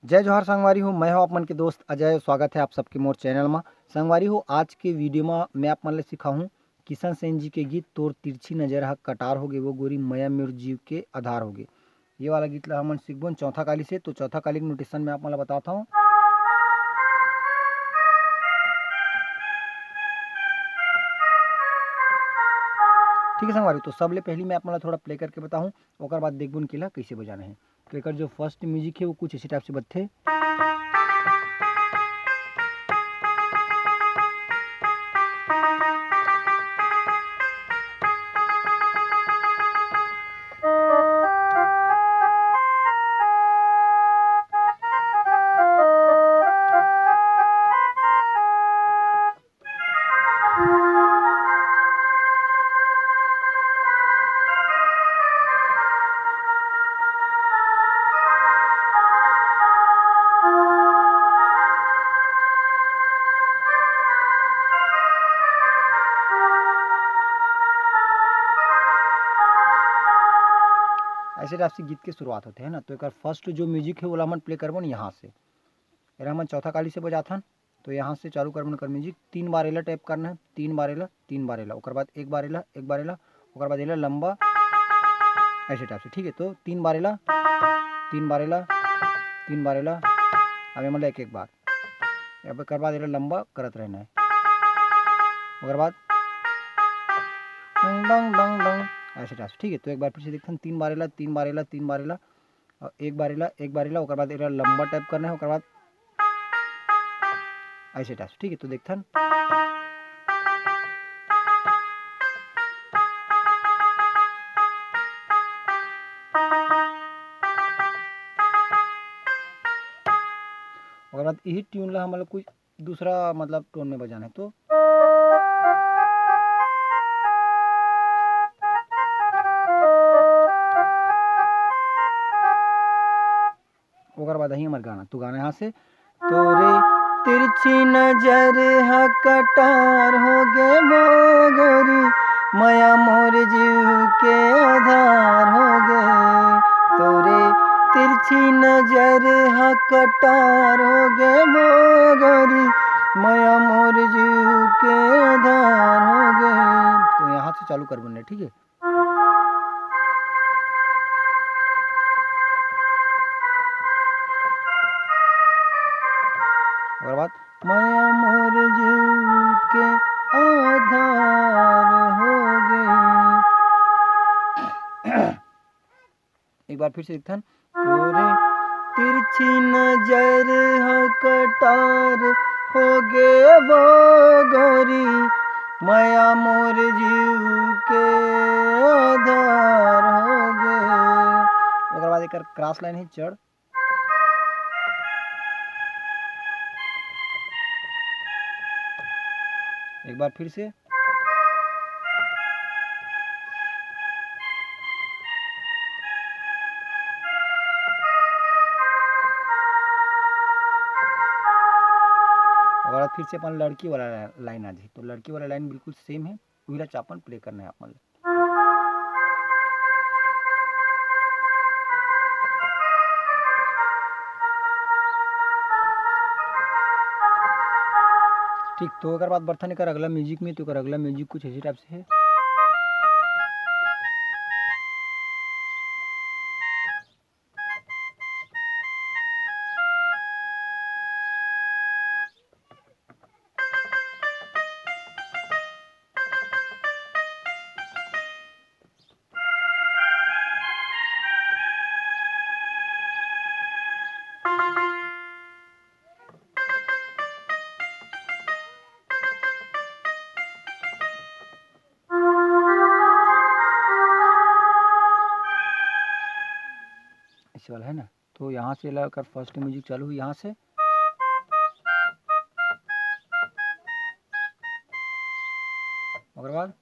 जय जोहार संगवारी हो, मैं हो आप मन के दोस्त अजय। स्वागत है आप सबके मोर चैनल में। संगवारी हो, आज के वीडियो में मैं आप मन ले सिखाऊँ किशन सेन जी के गीत तोर तिरछी नजर हा कटार होगे वो गोरी मया मोर जीव के आधार होगे। ये वाला गीत ला हमन सीखबोन चौथा काली से। तो चौथा काली के नोटेशन में आप मन ला बताता हूँ। ठीक है संगवारी, तो सबले पहली मैं आप मन ला थोड़ा प्ले करके बताऊँ, ओकर बाद देखबोन कि ला कैसे बजाना है। तो एकर जो फर्स्ट म्यूजिक है वो कुछ इसी टाइप से बजथे। ऐसे टाइप से गीत के शुरुआत होते हैं ना। तो एक फर्स्ट जो म्यूजिक है वो हमन प्ले करबो न यहाँ से। एरा हमन चौथा काली से बजाथन। तो यहाँ से चालू करबन कर म्यूजिक 3 बार एला टैप करना है, 3 बार एला, 3 बार एला, ओकर बाद एक बार एला, एक बार एला, ओकर बाद एला लंबा, ऐसे टाइप से। ठीक है, तो 3 बार एला, 3 बार एला, 3 बार एला, अब मतलब एक एक बार, अब ओकर बाद एला लंबा करत रहना है, ओकर बाद डंग डंग डंग डंग, ऐसे टाइप से। ठीक है, तो एक बार फिर से देखते हैं। 3 बार एला, 3 बार एला, 3 बार एला, और एक बार एला, एक बार एला, ओकर बाद एला लंबा टैप करना है, ओकर बाद ऐसे टाइप से। ठीक है, तो देखते हैं। ओकर बाद यही ट्यून ला हमन कोई दूसरा मतलब टोन में बजाना है। तो ओकर बाद ही हमार गाना। तो गाना यहाँ से तोरे तिरछी नजर हा कटार हो गे वो गोरी मया मोर जीव के आधार हो गे। तोरे तिरछी नजर हा कटार हो गे वो गोरी मया मोर जीव के आधार हो गे। तो यहाँ से चालू कर बनने। ठीक है, और बात मया मोर जीव के आधार हो गए। एक बार फिर से देखते हैं। तोरे तिरछी नजर हा कटार हो गे वो गोरी मया मोर जीव के आधार हो गए। ओकर बाद एक क्रॉस लाइन है चढ़। एक बार फिर से और फिर से अपन लड़की वाला लाइन आ जाए। तो लड़की वाला लाइन बिल्कुल सेम है, वही चापन प्ले करना है अपन। ठीक, तो अगर बात बर्तन कर अगला म्यूजिक में, तो कर अगला म्यूजिक कुछ इसी टाइप से है। ऐसे वाला है ना। तो यहाँ से लाकर फर्स्ट म्यूजिक चालू हुई यहाँ से। ओकर बाद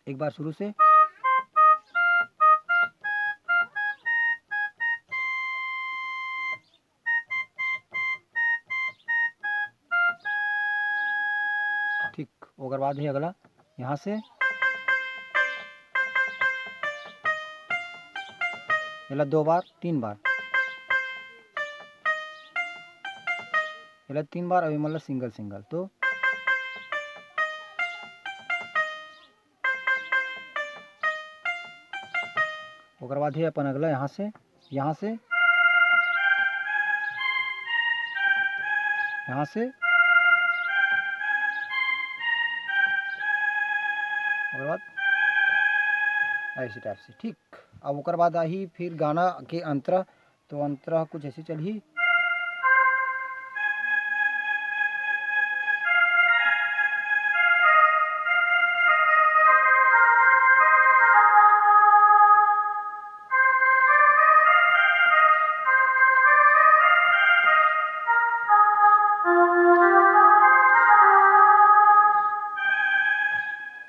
एक बार शुरू से, ठीक, ओकर बाद है अगला यहाँ से। एला 2 बार 3 बार, एला 3 बार अभी मतलब सिंगल सिंगल। तो ओकर बाद ही अपन अगला यहाँ से यहाँ से यहाँ से ओकर बाद ऐसे टाइप से, ठीक। अब ओकर बाद आही फिर गाना के अंतरा, तो अंतरा कुछ ऐसे चलही।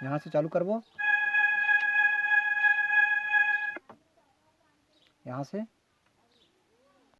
यहाँ से चालू करबो, यहाँ से